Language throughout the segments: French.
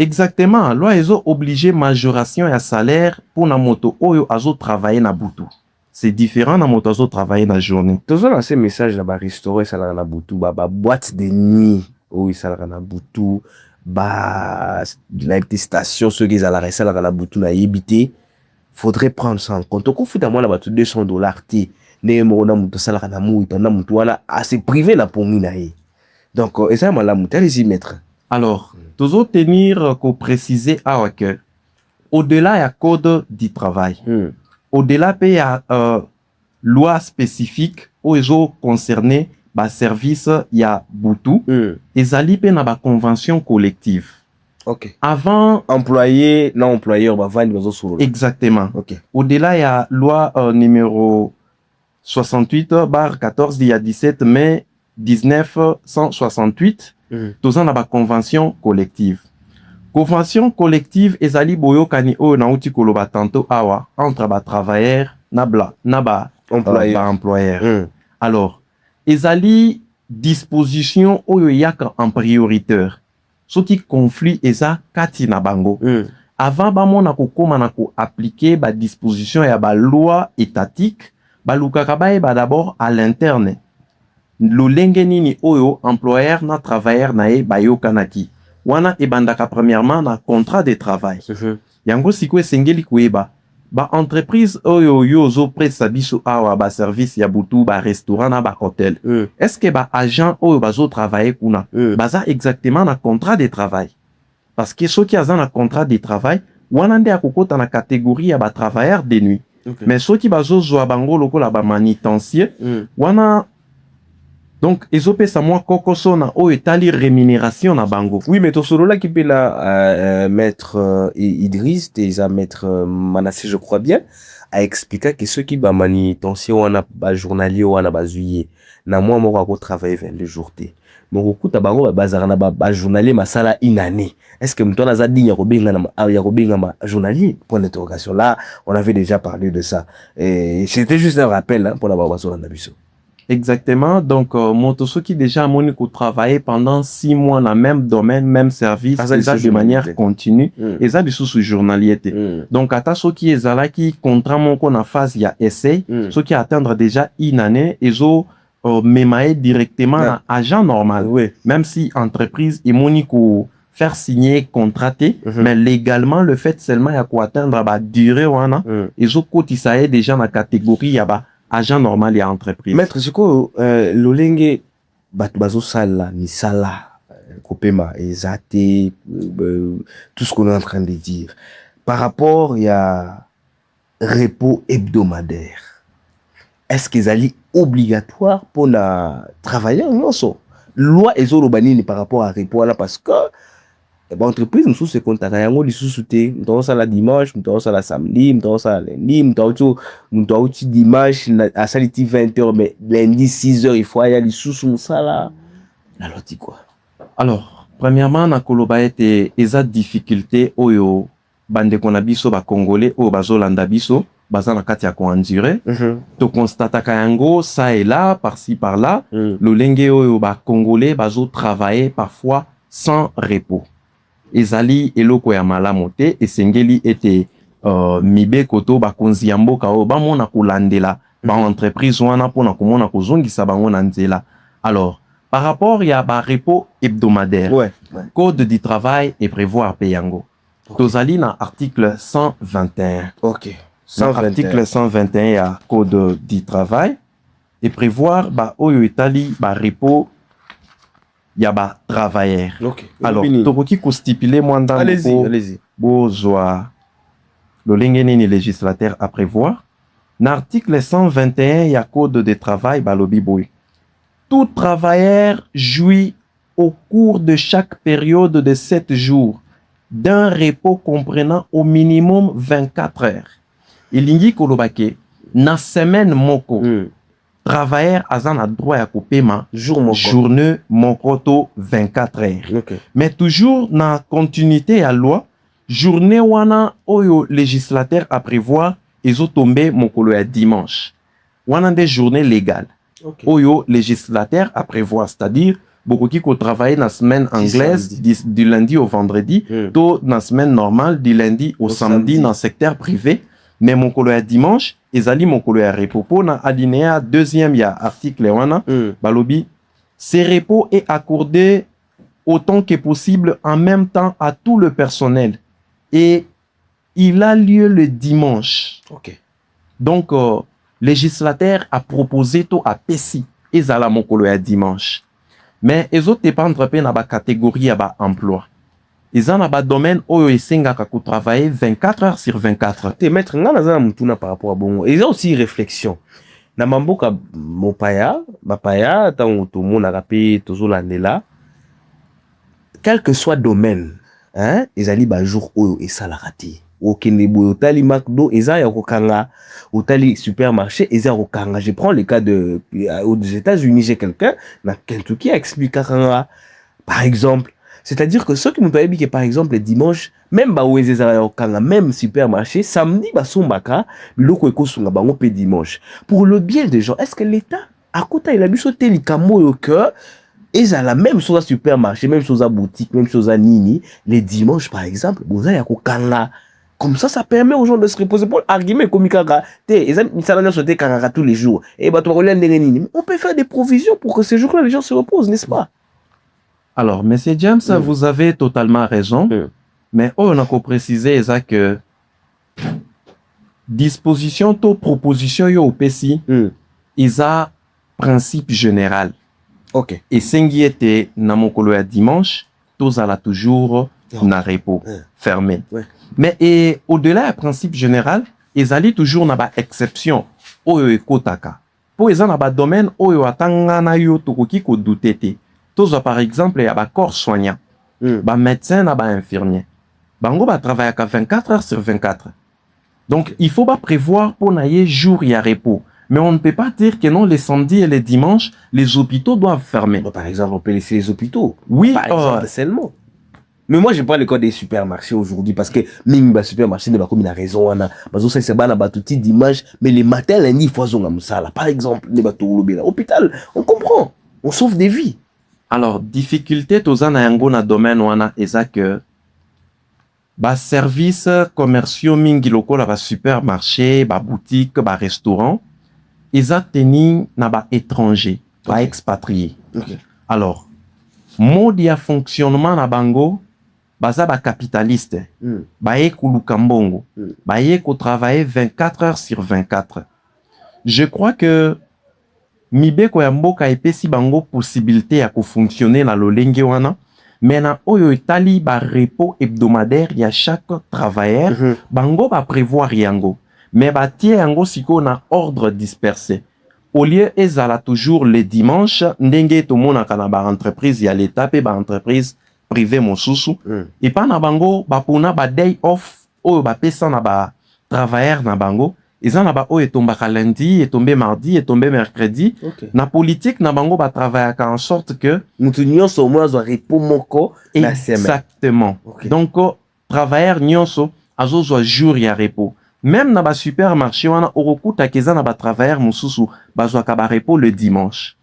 Exactement. Loi ils ont obligé majoration et salaire pour na moto oyo azo travailler na butu. C'est différent na moto azo travailler na journée. Tous dans ces messages là, restaurant ça na butu, boîte de nuit, oui ça na butu, la petite station ceux qui à la ça na butu na yebité. Faudrait prendre ça en compte. Au fout à moi là $200 ti, ne mo na muto ça na mou, pendant muto wala assez privé la pour minaye. Donc et ça moi la muto allez-y mettre. Alors, toujours tenir qu'au préciser que au-delà il y a code du travail. Au-delà il y a loi spécifique où ils ont concerné ba service il y a butu et zali pe na ba convention collective. OK. Avant employé non employeur ba vendre besoin sur. Exactement. OK. Au-delà il y a loi numéro 68/14 il y a 17 mai 1968 tous en la convention collective. Convention collective ezali boyokani o na uti koloba tantôt awa entre ba travailleurs na ba employeur. Alors ezali disposition oyo yaka en prioritaire. Ce qui conflit eza kati na bango. Avant ba mona ko koma na ko appliquer ba disposition ya ba loi étatique, ba lukaka ba d'abord à l'interne. Lolenge nini oyo employeur na travailleur na e bayokanaki. Wana ebandaka premièrement na contrat de travail. Yango siko esengeli kueba ba entreprise oyo yozo presa biso awa ba service ya butu ba restaurant na ba hôtel. Est-ce que ba agent oyo bazo travailler kuna baza exactement na contrat de travail? Parce que ceux qui ont un contrat de travail wana nde akokota na catégorie ya ba travailleurs de nuit. Mais ceux qui bazo zo bango lokola ba manutensier wana. Donc, ezopé sa moi kokoso na o etali rémunération na bango. Oui, mais ton solo là qui peut la maître Idriss, déjà maître Manassé, je crois bien, a expliqué que ceux qui ba manutention wana ba journalier wana ba juillet, na moi moko ko travailler 22 jours té. Mon coup ta bango ba bazarana ba journalier masala une année. Est-ce que mtona za dinya ko benga na ya ko benga ma journalier? Point d'interrogation. Là, on avait déjà parlé de ça. Et c'était juste un rappel hein, pour la babaso na biso. Exactement. Donc, Montoso qui déjà a travaillé pendant 6 mois dans le même domaine, même service, de manière continue, et ça, sous journalier. Donc, à ceux qui est là, qui contrat mon qu'on a phase, il y a essai, ceux qui attendent déjà une année, ils ont mémaillé directement à agent normal. Même si entreprise est monico faire signer, contrater, mais légalement, le fait seulement, il y a quoi atteindre la durée, ils ont cotisé déjà dans la catégorie, il y a agent normal et entreprise. Maître, c'est quoi l'olenge bazo sala ni sala kopema ezate tout ce qu'on est en train de dire par rapport il y a repos hebdomadaire. Est-ce qu'ils allaient obligatoire pour la travailleur non so loi ezo lobanini par rapport à repos là parce que entreprise nous se contacte yango li sous-souté nous ça la dimanche nous ça la samedi nous ça lundi nous dimanche à saliti 20h mais lundi 6h il faut aller sous ça là alors dis quoi. Alors premièrement na koloba ete eza difficulté oyo bande kona biso ba congolais o bazolanda biso baza na kati ya ko endurer to constata kayango ça et là par-ci par-là lolenge oyo ba congolais bazo travailler parfois sans repos. Ezali eloko ya malamu te esengeli ete mibe koto bakonzi ya mboka oyo bamona kolandela ba entreprise wana mpona komona kozongisa bango na nzela. Alors par rapport ya ba repos hebdomadaire code du travail et prévoir payango tozali na article 121. OK. Article 121 ya code du travail et prévoir ba oyo etali ba repos yaba travailleur. Alors, tokoki ko stipuler moi dans allez-y. Bozwa lolenge nini législateur à prévoir. L'article 121 ya code de travail balobi boy. Tout travailleur jouit au cours de chaque période de 7 jours d'un repos comprenant au minimum 24 heures. Ilingi kolobake na semaine moko. Travailleur a droit à kopema journée mokoto 24 heures. Mais toujours dans continuité à loi, journée wana oyo législateur à prévoir ils ont tombé mokolo ya dimanche. Wana des journées légales. Oyo législateur à prévoir, c'est-à-dire bokoki ko travailler na semaine anglaise du lundi au vendredi, to na semaine normale du lundi au samedi dans secteur privé, mais mokolo ya dimanche ezali mokolo ya repos. Po na alinéa 2e ya article wana balobi ce repos est accordé autant que possible en même temps à tout le personnel et il a lieu le dimanche. OK. Donc législateur a proposé to a pesi ezala mokolo ya dimanche. Mais les autres dépendent pe na ba catégorie ya ba emploi. Ils ont un domaine où ils sont travailler 24 heures sur 24. Te maître ngana mutuna par rapport à bongo. Ils ont aussi une réflexion. Na mamboka mopaya, bapaya tango to mona rapé tozolandela. Quel que soit domaine, hein, ils allaient ba jour où et ça la raté. Okende boyo tali McDo eza ya kokanga au tali supermarché eza ya kokanga. Je prends le cas aux États-Unis, j'ai quelqu'un na Kentucky a expliqué kanga par exemple. C'est-à-dire que ceux qui m'ont dit que par exemple le dimanche, même ba ouezeza ya kokanga, même supermarché, samedi ba sombaka biloko ekosunga bango pe dimanche. Pour le bien des gens, est-ce que l'État à côté il a dû sauter les camo que ils ont la même chose à supermarché, même chose à boutique, même chose à nini, les dimanches par exemple, vous avez ya kokanga. Comme ça permet aux gens de se reposer. Pour l'argument comme Mikaka, tous les jours. Et bah, on peut faire des provisions pour que ces jours-là, les gens se reposent, n'est-ce pas? Alors, monsieur James, vous avez totalement raison. Mais on a précisé que disposition, to proposition yo au PCI, ils ont principe général. OK. Et singi était namokolo ya dimanche, tous à la toujours na repos fermé. Mais et au-delà du principe général, ils allaient toujours na ba exception oyo ekotaka. Pour ils na ba domaine oyo atanga na yo tokoki ko doutete. Tous par exemple ya ba corps soignant, ba médecin na ba infirmier. Bango ba travailler à 24 heures sur 24. Donc il faut pas prévoir pour naie jour ya repos. Mais on ne peut pas dire que non, les samedis et les dimanches, les hôpitaux doivent fermer. Par exemple, on peut laisser les hôpitaux. Oui, par exemple, seulement. Mais moi, je prends le cas des supermarchés aujourd'hui parce que même les supermarchés, comme une raison, ça c'est pas tout dimanche, mais les matins, lundi, il faut ça. Par exemple, l'hôpital, on comprend, on sauve des vies. Alors, difficulté, tous en ayant na domaine wana, et ça que, ba services commerciaux mingi locaux, ba supermarché, ba boutique, ba restaurant, ils ont tenu na ba étranger, ba expatrié. Alors, mode ya fonctionnement na bango, baza ba capitaliste, baye kuluka mbongo, baye ko travailler 24 heures sur 24. Je crois que mibeko ya mboka epesi bango possibilité ya ko fonctionner na lolenge wana, mais na oyo etali ba repos hebdomadaire ya chaque travailleur, bango ba prévoir yango, mais ba tie yango siko na ordre dispersé. Au lieu ezala toujours le dimanche, ndenge to mona kana ba entreprise ya l'état pe ba entreprise privé mosusu et pas na bango ba pona ba day off oyo ba pesa na ba travailleur na bango eza na ba oyo tombaka lundi et tombé mardi et tombé mercredi na politique na bango ba travailler en sorte que mutu nyonso mwazo repos moko na semaine. Exactement. Donc travailleur nyonso azozwa jour ya repos. Même na ba supermarché wana orokuta keza na ba travailleur mosusu bazwa ka ba repos le dimanche.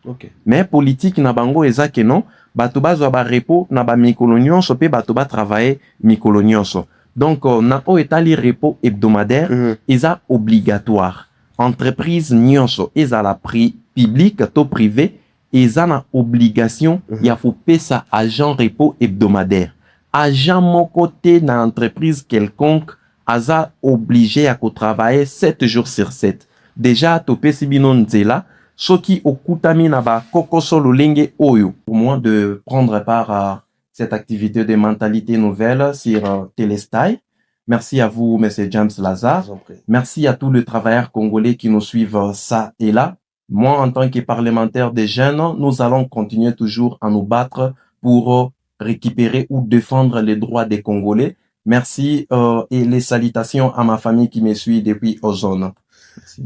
Mais politique na bango eza que non bato bazwa ba repos na ba mikolo nyonso pe bato ba travailler mikolo nyonso. Donc na o etali repos hebdomadaire eza obligatoire. Entreprise nyonso eza la prix public to privé eza na obligation ya faut pesa agent repos hebdomadaire. Agent moko te na entreprise quelconque aza obligé à travailler 7 jours sur 7. Déjà to pesi bino nzela soki okutami na ba kokoso lolenge oyo. Pour moi de prendre part à cette activité de mentalité nouvelle sur Téléstai. Merci à vous, monsieur James Lazare. Merci à tous les travailleurs congolais qui nous suivent ça et là. Moi, en tant que parlementaire des jeunes, nous allons continuer toujours à nous battre pour récupérer ou défendre les droits des Congolais. Merci et les salutations à ma famille qui me suit depuis Ozone.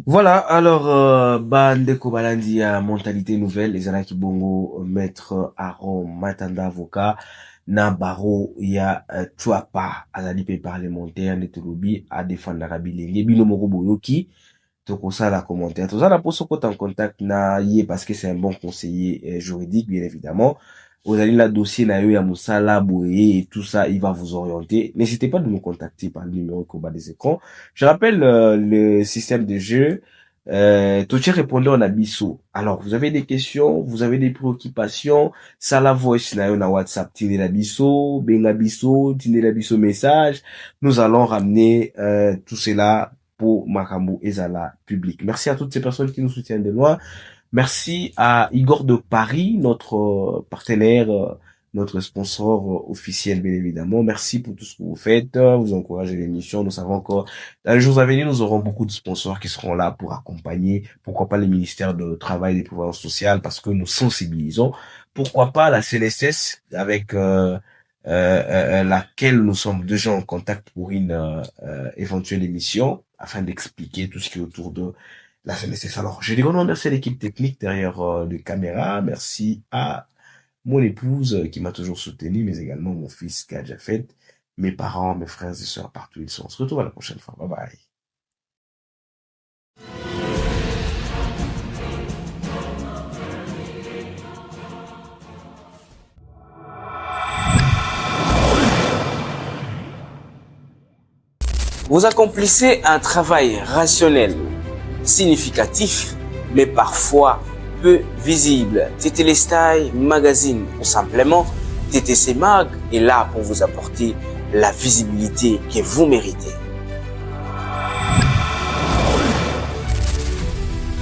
Voilà, alors, Bandeko Balandi à Mentalité Nouvelle, les Anaki Bongo, Maître Aaron Matanda Avocat, Nabaro, ya Tuapa, Azalipe parlementaire, Netolobi, à défendre Rabilingi, Bino Moroboyoki, Toko ça la commentaire. Tout ça, la pour ce en contact, na yé, parce que c'est un bon conseiller juridique, bien évidemment. vous allez la dossier na yo ya musala boye et tout ça, il va vous orienter. N'hésitez pas de nous contacter par le numéro au bas des écrans. Je rappelle le système de jeu. Toche répondeur na biso. Alors, vous avez des questions, vous avez des préoccupations, ça la voice na yo na WhatsApp, tine la biso, benga biso, tine la biso message. Nous allons ramener tout cela pour Makambo Ezala public. Merci à toutes ces personnes qui nous soutiennent de loin. Merci à Igor de Paris, notre partenaire, notre sponsor officiel, bien évidemment. Merci pour tout ce que vous faites. Vous encouragez l'émission. Nous savons encore, dans les jours à venir, nous aurons beaucoup de sponsors qui seront là pour accompagner, pourquoi pas le ministère de Travail et des Pouvoirs sociaux, parce que nous sensibilisons. Pourquoi pas la CNSS, avec laquelle nous sommes déjà en contact pour une éventuelle émission, afin d'expliquer tout ce qui est autour de la CNSS. Alors, je dis vraiment merci à l'équipe technique derrière les caméras. Merci à mon épouse qui m'a toujours soutenu, mais également mon fils qui a déjà fait, mes parents, mes frères et sœurs partout ils sont. On se retrouve à la prochaine fois. Bye bye. Vous accomplissez un travail rationnel, significatif, mais parfois peu visible. TTL Style Magazine ou simplement TTC Mag est là pour vous apporter la visibilité que vous méritez.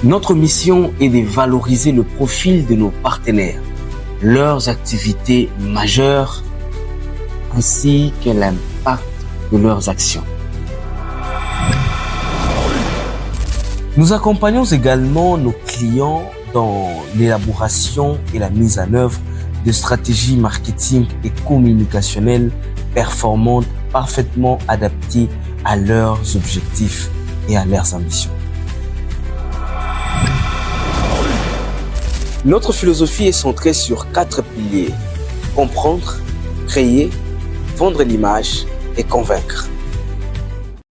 Notre mission est de valoriser le profil de nos partenaires, leurs activités majeures ainsi que l'impact de leurs actions. Nous accompagnons également nos clients dans l'élaboration et la mise en œuvre de stratégies marketing et communicationnelles performantes, parfaitement adaptées à leurs objectifs et à leurs ambitions. Notre philosophie est centrée sur 4 piliers: comprendre, créer, vendre l'image et convaincre.